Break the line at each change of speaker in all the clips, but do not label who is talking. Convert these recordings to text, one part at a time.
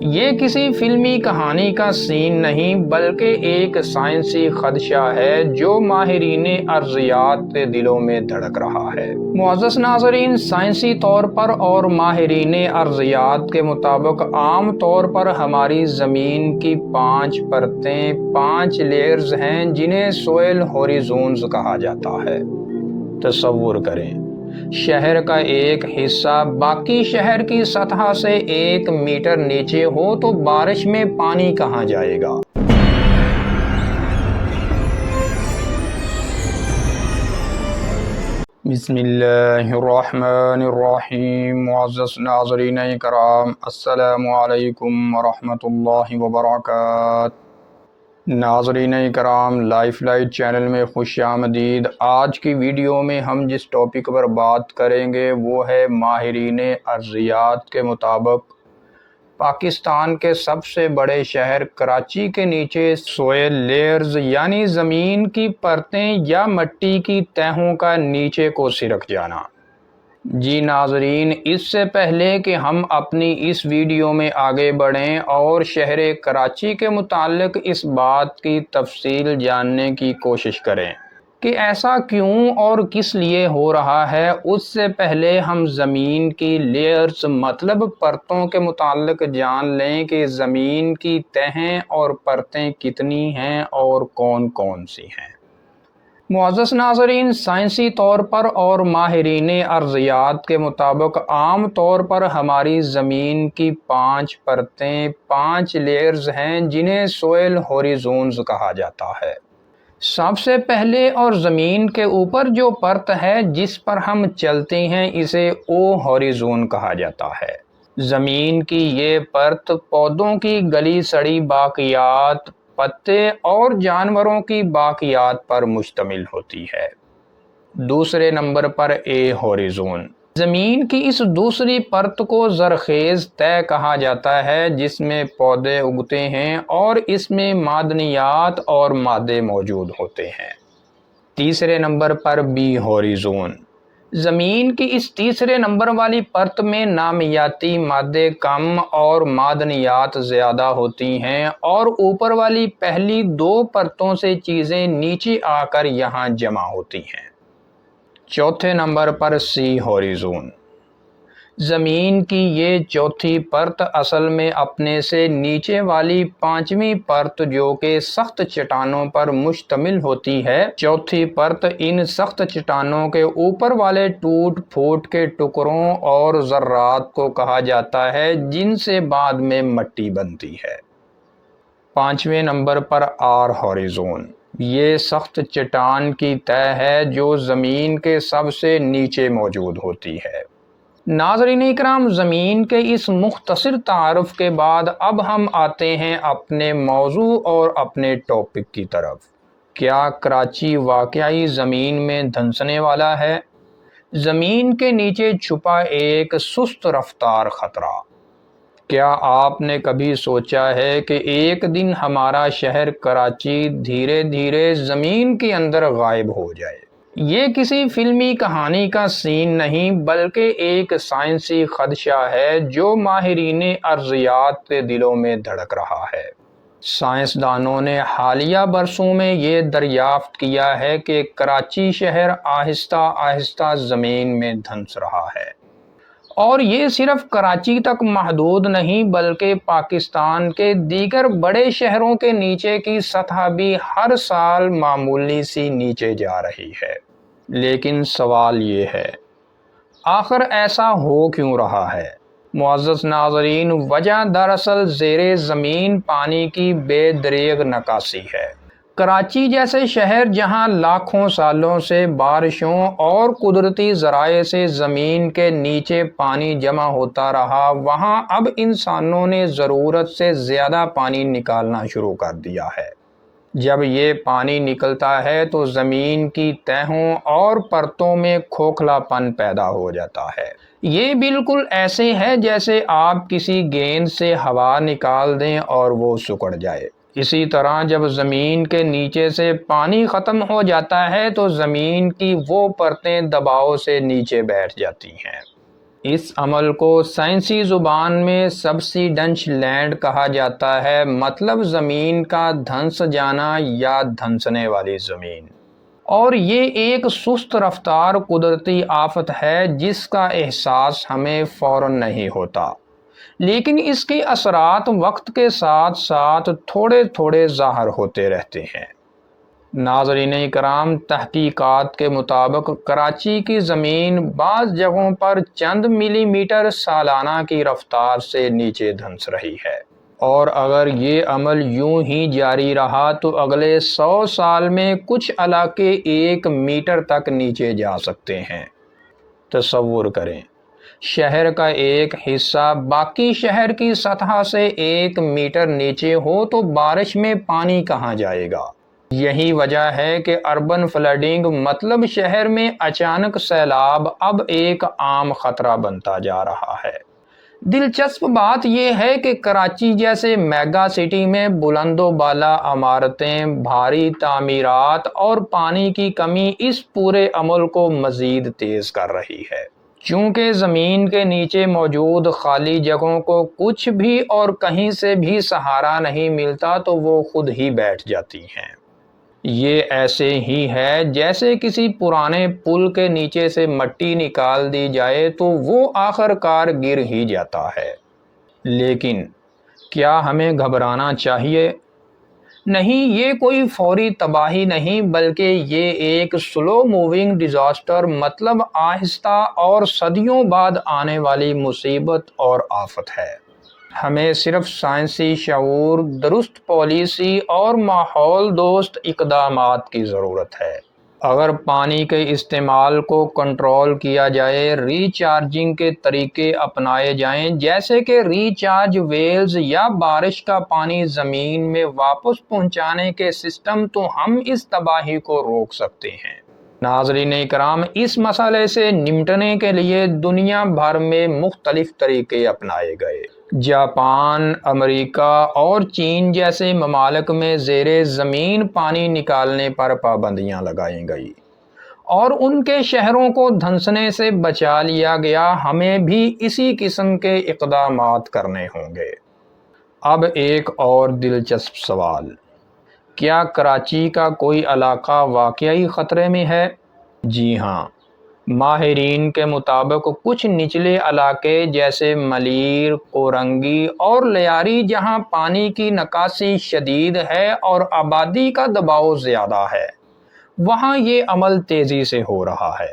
یہ کسی فلمی کہانی کا سین نہیں بلکہ ایک سائنسی خدشہ ہے جو ماہرین ارضیات کے دلوں میں دھڑک رہا ہے۔ معزز ناظرین، سائنسی طور پر اور ماہرین ارضیات کے مطابق عام طور پر ہماری زمین کی 5 پرتیں، 5 لیئرز ہیں جنہیں سوئل ہوریزونز کہا جاتا ہے۔ تصور کریں، شہر کا ایک حصہ باقی شہر کی سطح سے 1 میٹر نیچے ہو تو بارش میں پانی کہاں جائے گا؟ بسم اللہ الرحمن الرحیم۔ معزز ناظرین کرام، السلام علیکم ورحمۃ اللہ وبرکاتہ۔ ناظرین کرام، لائف لائٹ چینل میں خوش آمدید۔ آج کی ویڈیو میں ہم جس ٹاپک پر بات کریں گے وہ ہے ماہرین ارضیات کے مطابق پاکستان کے سب سے بڑے شہر کراچی کے نیچے سوئل لیئرز یعنی زمین کی پرتیں یا مٹی کی تہوں کا نیچے کو سرک جانا۔ جی ناظرین، اس سے پہلے کہ ہم اپنی اس ویڈیو میں آگے بڑھیں اور شہر کراچی کے متعلق اس بات کی تفصیل جاننے کی کوشش کریں کہ ایسا کیوں اور کس لیے ہو رہا ہے، اس سے پہلے ہم زمین کی لیئرز مطلب پرتوں کے متعلق جان لیں کہ زمین کی تہیں اور پرتیں کتنی ہیں اور کون کون سی ہیں۔ معزز ناظرین، سائنسی طور پر اور ماہرین ارضیات کے مطابق عام طور پر ہماری زمین کی 5 پرتیں، 5 لیئرز ہیں جنہیں سوئل ہوریزونز کہا جاتا ہے۔ سب سے پہلے اور زمین کے اوپر جو پرت ہے جس پر ہم چلتے ہیں اسے او ہوریزون کہا جاتا ہے۔ زمین کی یہ پرت پودوں کی گلی سڑی باقیات، پتے اور جانوروں کی باقیات پر مشتمل ہوتی ہے۔ دوسرے نمبر پر اے ہوریزون۔ زمین کی اس دوسری پرت کو زرخیز تہ کہا جاتا ہے جس میں پودے اگتے ہیں اور اس میں معدنیات اور مادے موجود ہوتے ہیں۔ تیسرے نمبر پر بی ہوریزون۔ زمین کی اس تیسرے نمبر والی پرت میں نامیاتی مادے کم اور معدنیات زیادہ ہوتی ہیں اور اوپر والی پہلی 2 پرتوں سے چیزیں نیچے آ کر یہاں جمع ہوتی ہیں۔ چوتھے نمبر پر سی ہوریزون۔ زمین کی یہ چوتھی پرت اصل میں اپنے سے نیچے والی 5ویں پرت جو کہ سخت چٹانوں پر مشتمل ہوتی ہے، چوتھی پرت ان سخت چٹانوں کے اوپر والے ٹوٹ پھوٹ کے ٹکڑوں اور ذرات کو کہا جاتا ہے جن سے بعد میں مٹی بنتی ہے۔ 5ویں نمبر پر آر ہوریزون۔ یہ سخت چٹان کی تہ ہے جو زمین کے سب سے نیچے موجود ہوتی ہے۔ ناظرین اکرام، زمین کے اس مختصر تعارف کے بعد اب ہم آتے ہیں اپنے موضوع اور اپنے ٹاپک کی طرف۔ کیا کراچی واقعی زمین میں دھنسنے والا ہے؟ زمین کے نیچے چھپا ایک سست رفتار خطرہ۔ کیا آپ نے کبھی سوچا ہے کہ ایک دن ہمارا شہر کراچی دھیرے دھیرے زمین کے اندر غائب ہو جائے؟ یہ کسی فلمی کہانی کا سین نہیں بلکہ ایک سائنسی خدشہ ہے جو ماہرین ارضیات کے دلوں میں دھڑک رہا ہے۔ سائنسدانوں نے حالیہ برسوں میں یہ دریافت کیا ہے کہ کراچی شہر آہستہ آہستہ زمین میں دھنس رہا ہے، اور یہ صرف کراچی تک محدود نہیں بلکہ پاکستان کے دیگر بڑے شہروں کے نیچے کی سطح بھی ہر سال معمولی سی نیچے جا رہی ہے۔ لیکن سوال یہ ہے، آخر ایسا ہو کیوں رہا ہے؟ معزز ناظرین، وجہ دراصل زیر زمین پانی کی بے دریغ نکاسی ہے۔ کراچی جیسے شہر جہاں لاکھوں سالوں سے بارشوں اور قدرتی ذرائع سے زمین کے نیچے پانی جمع ہوتا رہا، وہاں اب انسانوں نے ضرورت سے زیادہ پانی نکالنا شروع کر دیا ہے۔ جب یہ پانی نکلتا ہے تو زمین کی تہوں اور پرتوں میں کھوکھلا پن پیدا ہو جاتا ہے۔ یہ بالکل ایسے ہے جیسے آپ کسی گیند سے ہوا نکال دیں اور وہ سکڑ جائے۔ اسی طرح جب زمین کے نیچے سے پانی ختم ہو جاتا ہے تو زمین کی وہ پرتیں دباؤ سے نیچے بیٹھ جاتی ہیں۔ اس عمل کو سائنسی زبان میں سبسیڈنس لینڈ کہا جاتا ہے، مطلب زمین کا دھنس جانا یا دھنسنے والی زمین۔ اور یہ ایک سست رفتار قدرتی آفت ہے جس کا احساس ہمیں فوراً نہیں ہوتا، لیکن اس کے اثرات وقت کے ساتھ ساتھ تھوڑے تھوڑے ظاہر ہوتے رہتے ہیں۔ ناظرین کرام، تحقیقات کے مطابق کراچی کی زمین بعض جگہوں پر چند ملی میٹر سالانہ کی رفتار سے نیچے دھنس رہی ہے، اور اگر یہ عمل یوں ہی جاری رہا تو اگلے 100 سال میں کچھ علاقے 1 میٹر تک نیچے جا سکتے ہیں۔ تصور کریں، شہر کا ایک حصہ باقی شہر کی سطح سے 1 میٹر نیچے ہو تو بارش میں پانی کہاں جائے گا؟ یہی وجہ ہے کہ اربن فلڈنگ مطلب شہر میں اچانک سیلاب اب ایک عام خطرہ بنتا جا رہا ہے۔ دلچسپ بات یہ ہے کہ کراچی جیسے میگا سٹی میں بلند و بالا عمارتیں، بھاری تعمیرات اور پانی کی کمی اس پورے عمل کو مزید تیز کر رہی ہے۔ چونکہ زمین کے نیچے موجود خالی جگہوں کو کچھ بھی اور کہیں سے بھی سہارا نہیں ملتا تو وہ خود ہی بیٹھ جاتی ہیں۔ یہ ایسے ہی ہے جیسے کسی پرانے پل کے نیچے سے مٹی نکال دی جائے تو وہ آخر کار گر ہی جاتا ہے۔ لیکن کیا ہمیں گھبرانا چاہیے؟ نہیں، یہ کوئی فوری تباہی نہیں، بلکہ یہ ایک سلو موونگ ڈیزاسٹر، مطلب آہستہ اور صدیوں بعد آنے والی مصیبت اور آفت ہے۔ ہمیں صرف سائنسی شعور، درست پالیسی اور ماحول دوست اقدامات کی ضرورت ہے۔ اگر پانی کے استعمال کو کنٹرول کیا جائے، ری چارجنگ کے طریقے اپنائے جائیں جیسے کہ ری چارج ویلز یا بارش کا پانی زمین میں واپس پہنچانے کے سسٹم، تو ہم اس تباہی کو روک سکتے ہیں۔ ناظرین کرام، اس مسئلے سے نمٹنے کے لیے دنیا بھر میں مختلف طریقے اپنائے گئے۔ جاپان، امریکہ اور چین جیسے ممالک میں زیر زمین پانی نکالنے پر پابندیاں لگائی گئی اور ان کے شہروں کو دھنسنے سے بچا لیا گیا۔ ہمیں بھی اسی قسم کے اقدامات کرنے ہوں گے۔ اب ایک اور دلچسپ سوال، کیا کراچی کا کوئی علاقہ واقعی خطرے میں ہے؟ جی ہاں، ماہرین کے مطابق کچھ نچلے علاقے جیسے ملیر، کورنگی اور لیاری، جہاں پانی کی نکاسی شدید ہے اور آبادی کا دباؤ زیادہ ہے، وہاں یہ عمل تیزی سے ہو رہا ہے۔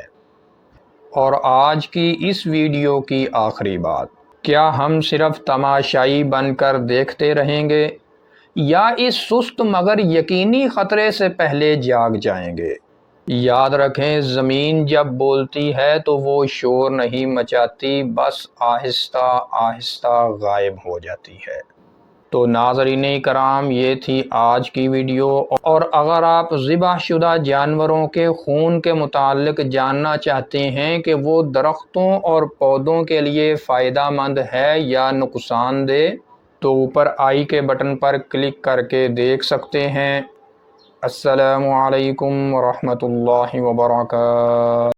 اور آج کی اس ویڈیو کی آخری بات، کیا ہم صرف تماشائی بن کر دیکھتے رہیں گے یا اس سست مگر یقینی خطرے سے پہلے جاگ جائیں گے؟ یاد رکھیں، زمین جب بولتی ہے تو وہ شور نہیں مچاتی، بس آہستہ آہستہ غائب ہو جاتی ہے۔ تو ناظرین کرام، یہ تھی آج کی ویڈیو، اور اگر آپ ذبح شدہ جانوروں کے خون کے متعلق جاننا چاہتے ہیں کہ وہ درختوں اور پودوں کے لیے فائدہ مند ہے یا نقصان دہ، تو اوپر آئی کے بٹن پر کلک کر کے دیکھ سکتے ہیں۔ السلام علیکم ورحمۃ اللہ وبرکاتہ۔